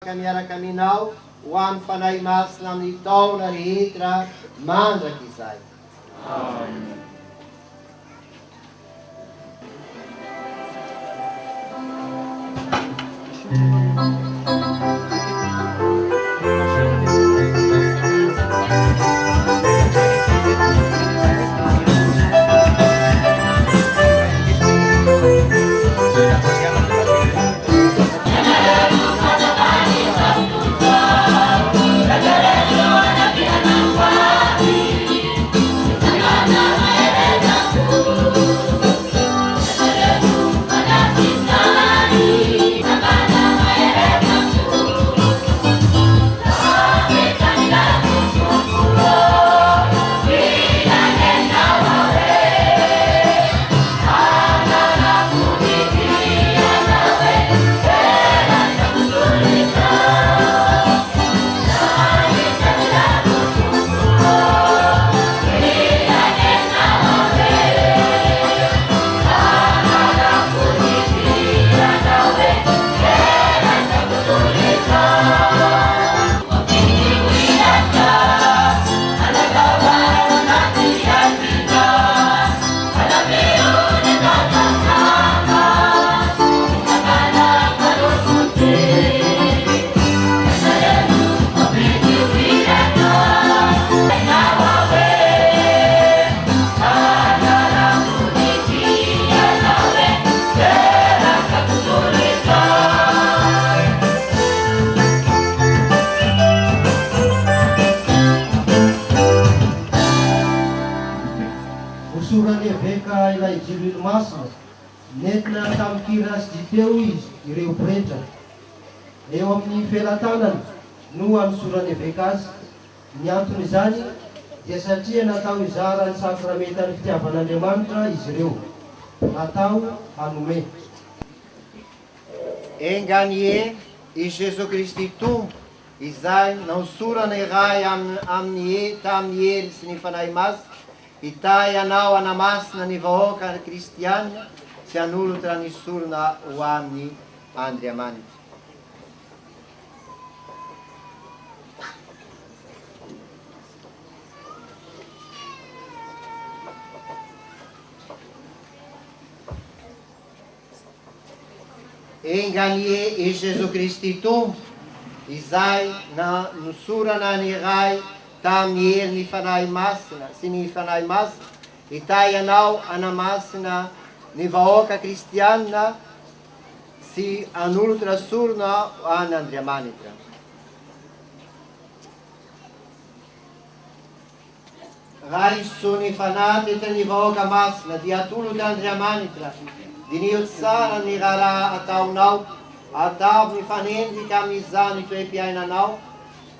Miara-kaminaw, wan fanaymas nam nitaw na rihitra, mandrakisay. Amen. Usurany eveka ilay Jililo Masina, nentina tamin'ny kira sy teo izy ireo pretra. Eo amin'ny felan-tanany no anosorany eveka azy. Ny antony izany dia satria natao izara ny sakramentan'ny fitiavan'Andriamanitra izy ireo, natao hanome. Enganie i Jesu Kristi Tompo, izay naosorana iray tamin'ny hery sy ny fanahy masy, itahy anao anamasina ny vahoaka kristianina sy hanolotra ny sorona ho amin'ny Andriamanitra. Enganie i Jesu Kristi Tompo, izay nosorana ny iray tamin'ny hery ny fanahy masina sy ny fanahy masina, itahy anao anamasina ny vahoaka kristianina sy hanolotra sorona ho an'Andriamanitra. Raha iso ny fanaty ny vahoaka masina dia atolo t'Andriamanitra, dinio tsara ny raha ataonao, atao mifanendrika amin'izany toe-piainanao,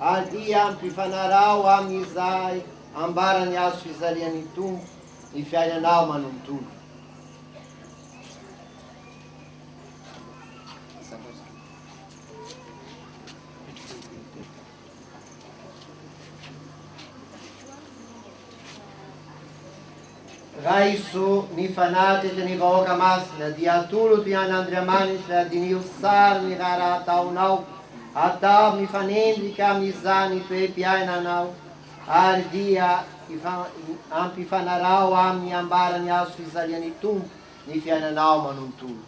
adia ampifanarao amin'izay ambarany azo fizalian'ny Tompo, ny fiainanao manontolo. Raha iso ny fanaty ny vahoaka masina dia atolo ty an'Andriamanitra dinio tsara ny raha ataonao, atao mifanendrika amin'izany toe-piainanao, ary dia ampifanarao amin'ny ambarany azo fizalian'ny Tompo, ny fiainanao manontolo.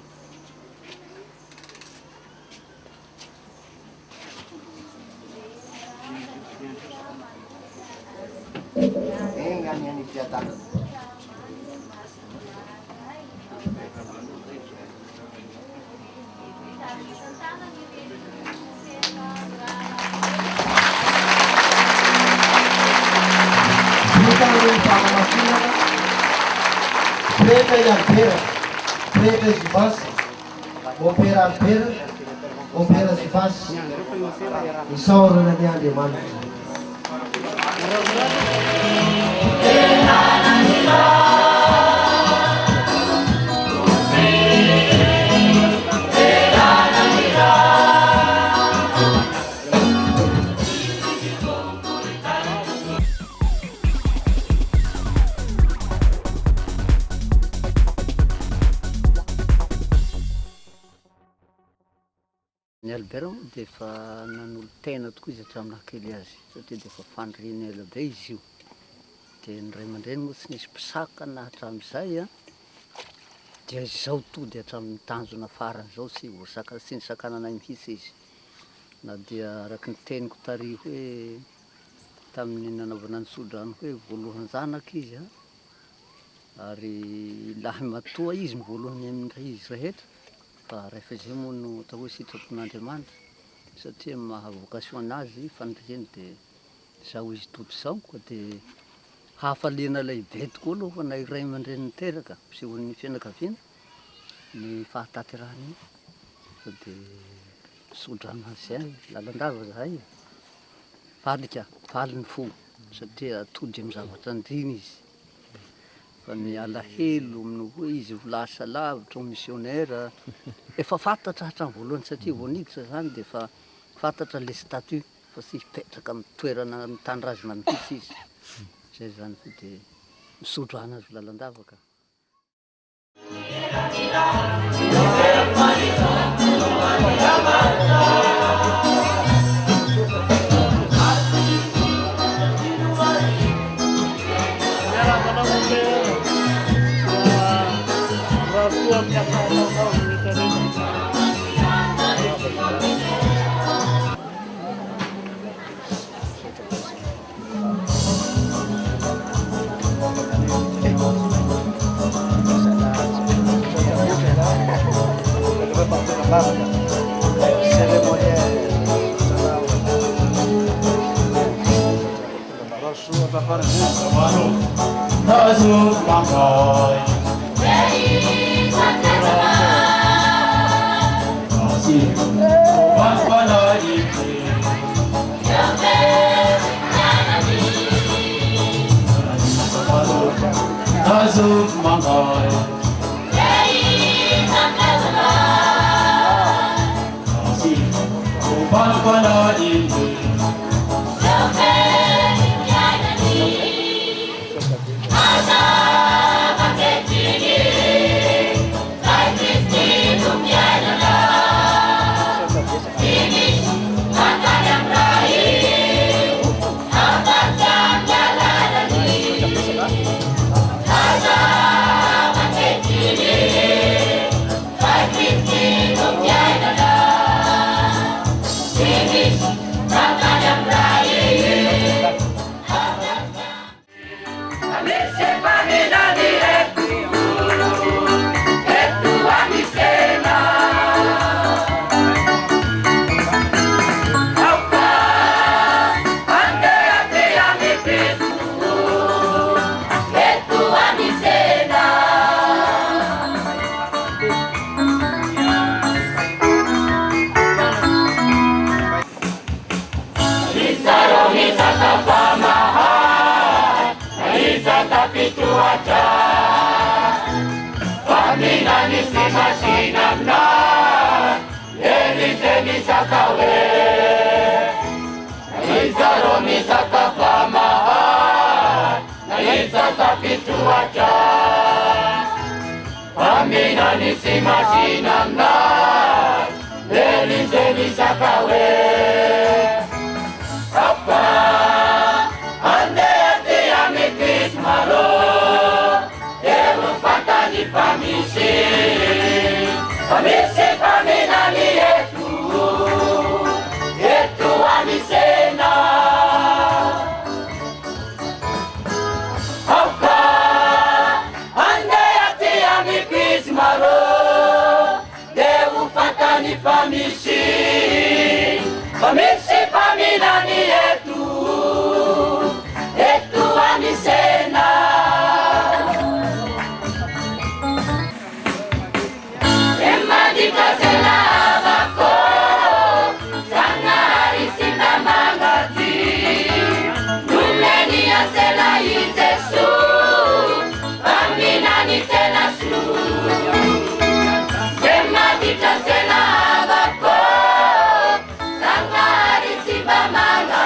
Engany any fiatanana. Preta e Albera, Preta e Zivasa, Opera Albera, Opera Zivasa, isaorana ny Andriamanitra. Madagasikara moa dia efa nanolo tena tokoa izy hatramin'ny kely azy satria dia efa fandriana ela be izy io. Dia ny ray aman-dreny moa tsy nisy mpisaka na hatramin'izay a dia izao to dia hatramin'ny tanjona farany izao tsy voasaka tsy nisakananay mihitsy izy. Na dia araky ny teniko tary hoe tamin'ny nanaovana ny sodrano hoe voalohany zanaka izy a, ary lahy matoa izy ny voalohany amin'ireo izy rehetra, fa rehefa izay moa no atao hoe sitrapon'Andriamanitra satria maha vocation anazy fandriany dia izao izy toto izao koa dia hafaliana lehibe tokoa aloha fa na iray aman-dreny niteraka sy ho ny fianakaviana ny fahataterahany fa dia sodrano azy zay lalandava zahay faly ka faly ny fo satria atody amin'ny zavatra andriny izy. Fa ny alahelo amin'ny hoe izy ho lasa lavitra ho missionnaire efa fantatra hatramin'ny voalohany satria vao niditra zany dia efa fantatra le statut fa tsy hipetraka amin'ny toerana mitandrazina mihitsy izy. Zay zany fa dia misotro anazy lalandava ka. Sangari simba manga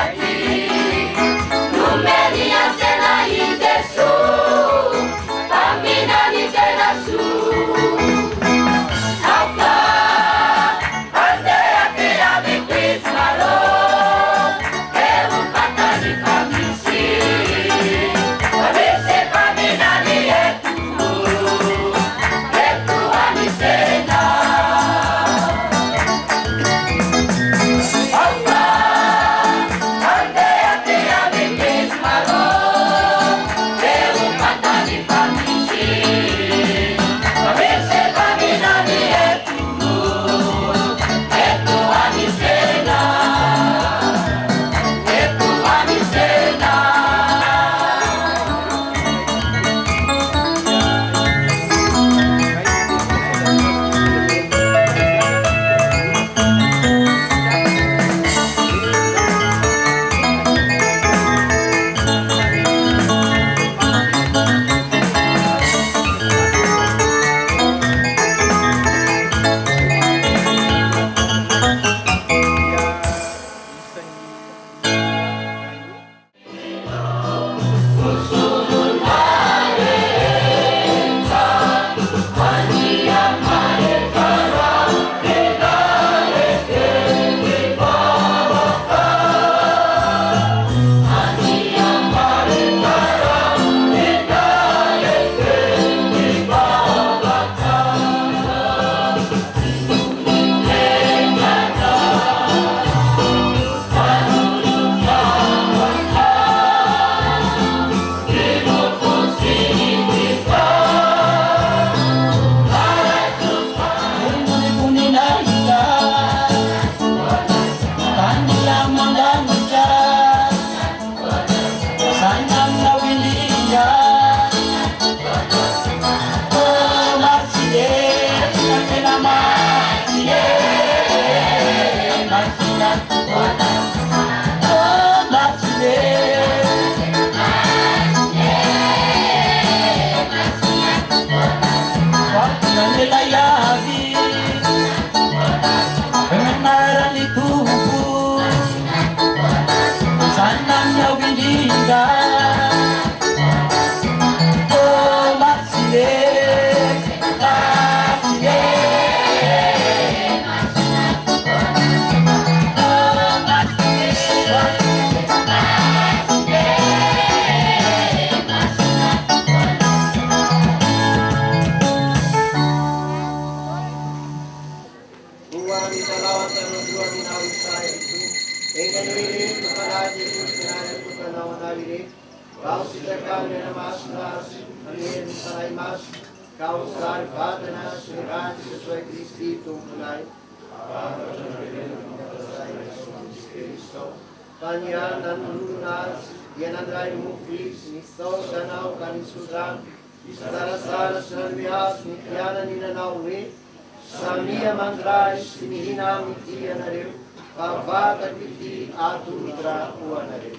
Panyan dan lunas, yan ang dry mufis, ni so danaw kanisudan, sara-sara serbias, ni tiana ni nanawi, samia mandrai, sinihina mitiya na rin, pavata piti atumitra uwa na rin.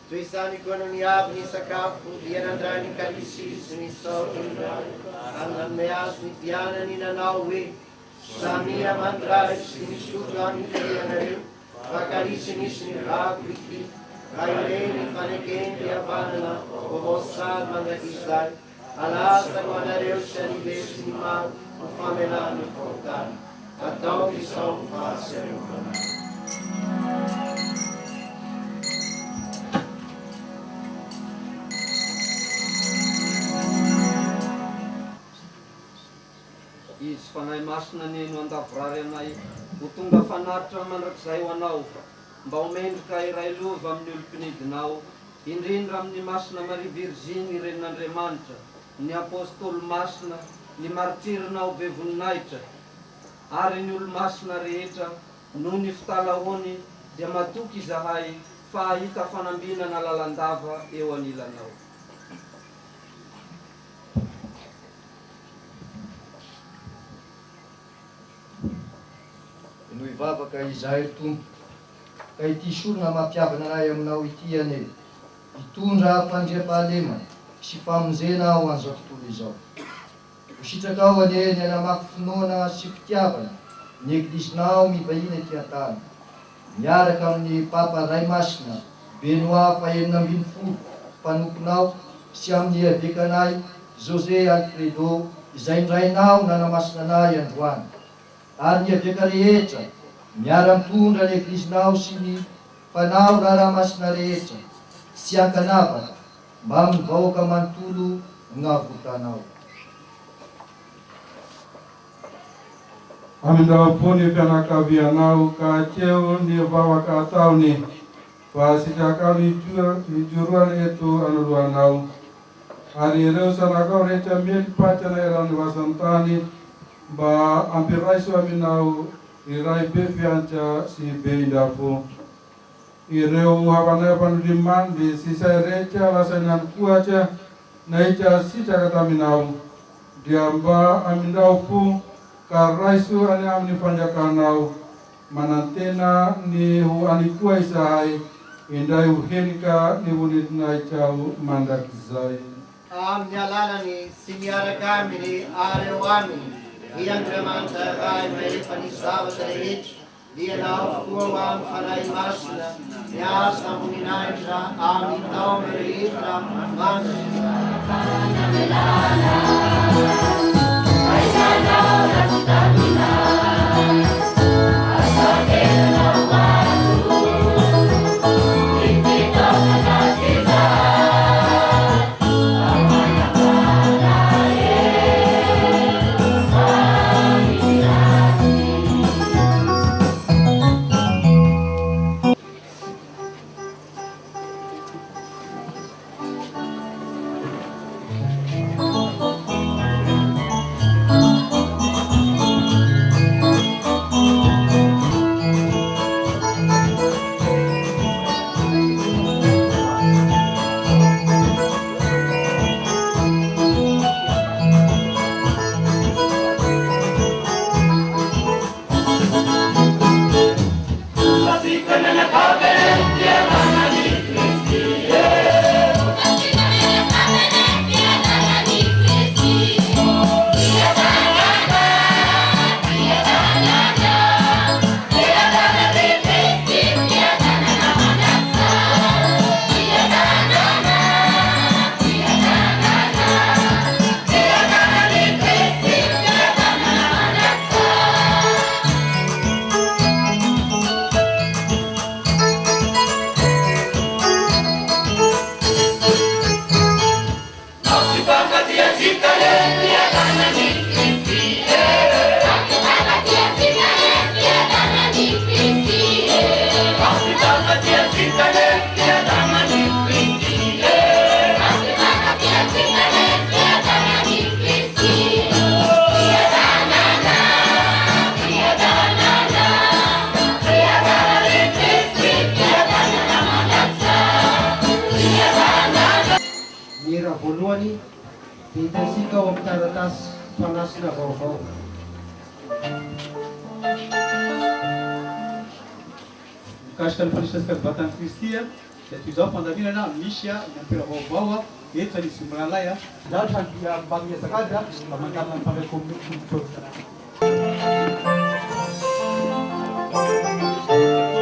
Tuisani kono ni ab ni sakafu, diyan ang dry ni kalisis, ni so ang meas ni tiana ni nanawi, samia mandrai, sinisudan ni tiya na rin, pakalisis ni rakwiti, kaileni paneken di avanana, obosad mga isay, alas ang manareo siya ni bes ni mag, ufamela ni fortan, ataw isang fasero ka na. Fanay masina ni no andavraryanay ho tonga fanaritra mandrakizay ho anao mba homendrika iray lova amin'ny olom-pinidinao indrindra amin'ny masina Maria Virginie Renin'Andriamanitra, ny apôstôly masina, ny martirinao be voninahitra ary ny olo-masina rehetra noho ny fitalahoany dia matoky izahay fahita fanambinana lalandava eo anilanao. No ivavaka izahay tompo, ka ity sorona mampiavana anay aminao ity ane, hitondra fandriam-pahalema sy famonjena ho an'izao tontolo izao. Ho sitraka ao ane ny anamafy finoana sy fitiavana ny eklisinao mivahina ety an-tany, miaraka amin'ny Papa Ray Masina Benoît Faha-enina-ambinifolo mpanomponao sy amin'ny avekanay José Alfredo izay indrainao nanamasina anay androany. Ary ny aveka rehetra miara-mitondra ny eklisinao sy ny mpanao raramasina rehetra sy ankanavaka mba amin'ny vahoaka manontolo gn'avotanao. Amindrapo ny fianakavianao ka hatreo ny vavaka ataony fa sitraka hijoroany eto anoroanao. Ary ireo sanakao rehetra mielipatrana irany vasantany mba ampiraiso aminao iray be fiantra sy be indrapo. Ireo havanay ampanodimany sy isay rehetra lasainy anokohatra nahitra sitraka taminao dia mba aminao po ka raiso any amin'ny fanjakanao manantena ny ho anikoa izahay indray ho henika ny vonidinahitrao mandrakizay. Amin'ny alalany sy miaraka aminy areo aminy Andriamanitra ray rehefa nisavatra rehetra dia nahafoa ho amin'ny fanay masina miasa amboninahitra amin'ny taona rehetra Mira voalohany dia hitantsika ao amin'ny taratasy fanasina vaovao. Mikasika ny fanisasika vatany Kristy dia toy izao fandaminana misy ny ampela vaovao eto anisy Manalay zatra mbamiazakady mba mangalina ny fandray komitotra. Thank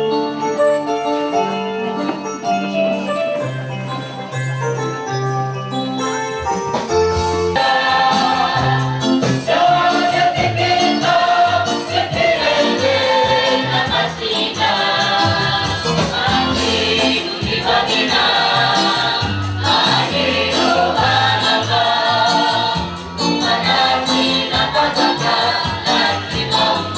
you.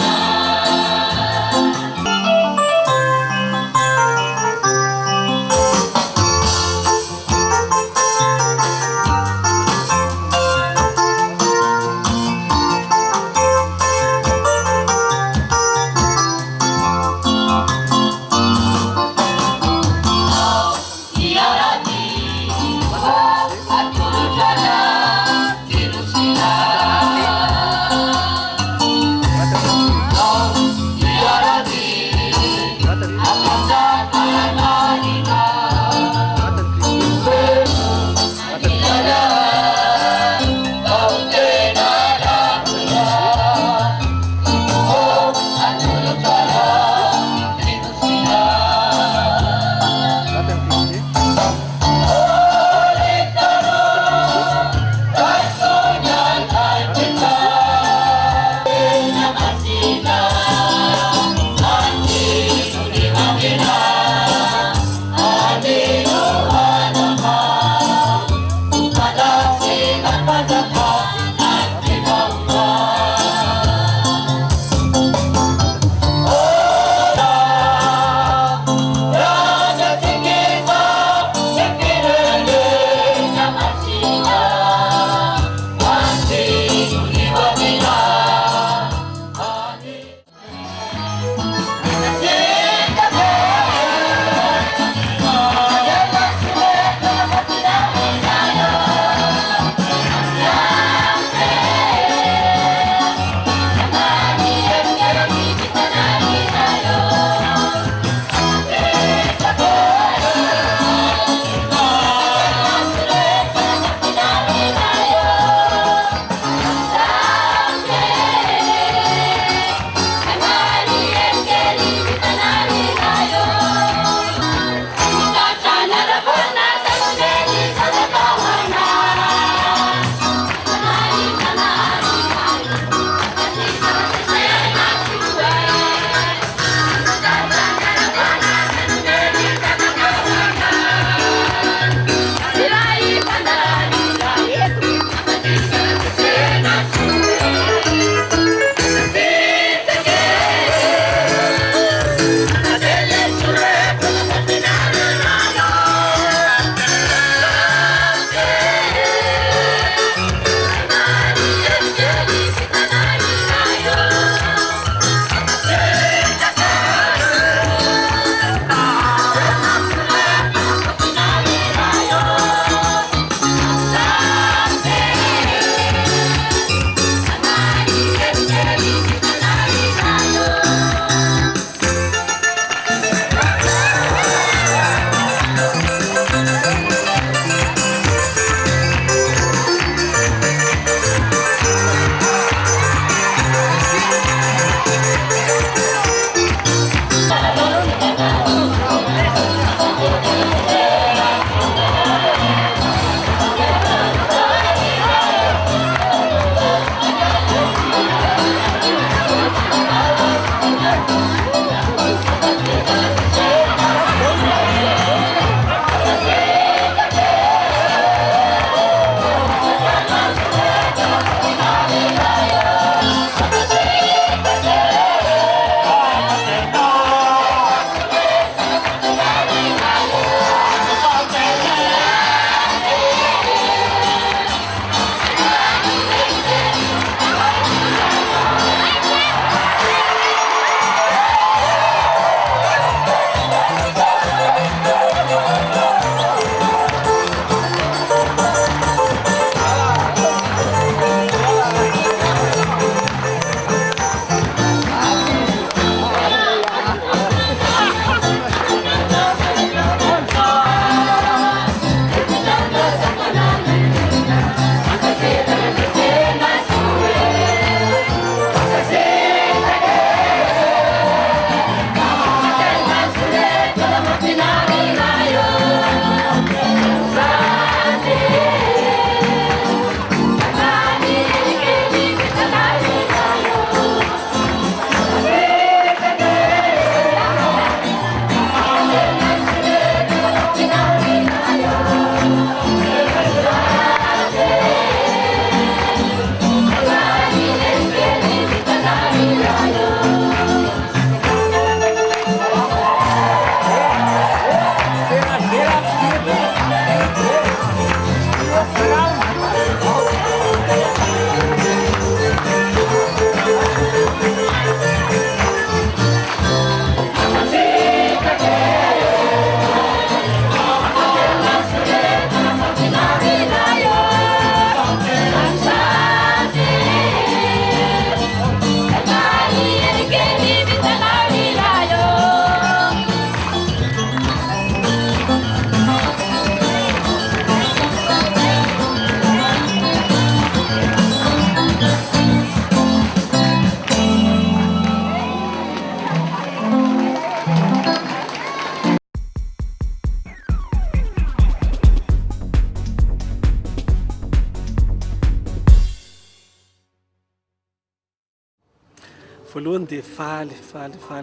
voalohany dia faly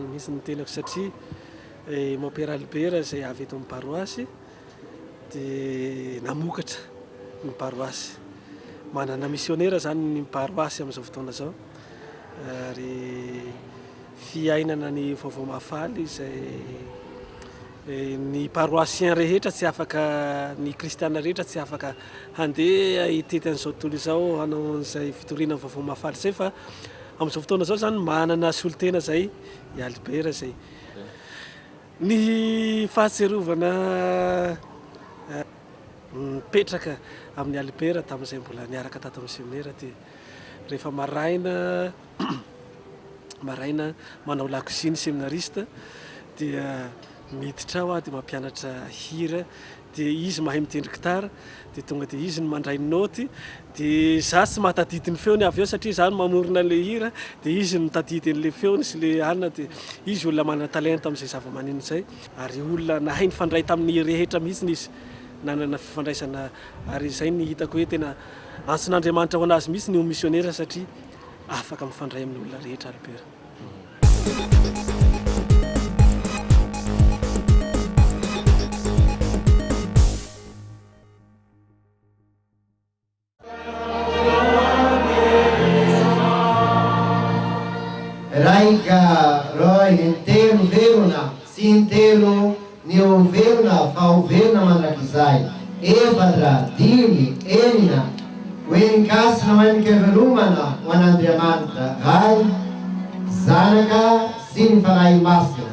mihitsy ny tenako satria mon père Albert izay avy eto amin'ny paroasy dia namokatra ny paroasy, manana missionnaire zany ny paroasy amin'izao fotoana zao, ary fiainana ny vaovao mahafaly izay ny paroissien rehetra tsy afaka, ny kristiana rehetra tsy afaka handeha hitety an'izao tontolo izao hanao an'izay fitoriana vaovao mahafaly izay, fa amin'izao fotoana zao zany manana solotena zay i Albert zay. Ny fahatserovana mipetraka amin'ny Albert tamin'izay mbola niaraka tato amin'ny séminaire dia rehefa maraina manao lakoziny séminariste dia miditra aho dia mampianatra hira, dia izy mahay mitendry gitara, dia tonga dia izy no mandray noty, dia za tsy mahatadidy ny feony avy eo satria za no mamorona an'ilay hira, dia izy no mitadidy an'ilay feony sy ilay alina, dia izy olona manana talenta amin'izay zava-maneno izay, ary olona nahay nifandray tamin'ny rehetra mihitsy izy, nanana fifandraisana, ary izay ny hitako hoe tena antson'Andriamanitra ho anazy mihitsy ny missionnaire satria afaka mifandray amin'ny olona rehetra Albert. Raika roy intelo verona, sy intelo ny overona fa overona mandrakizay, efatra, dimy, enina, hoenikasina hoenikevelomana ho an'Andriamanitra, Ray, Zanaka sy ny fanahy masina.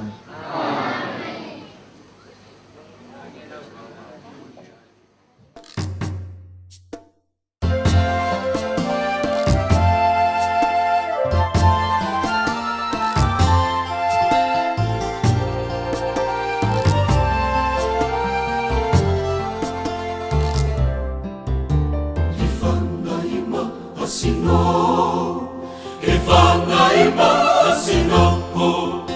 Asino, Evanga ima asino.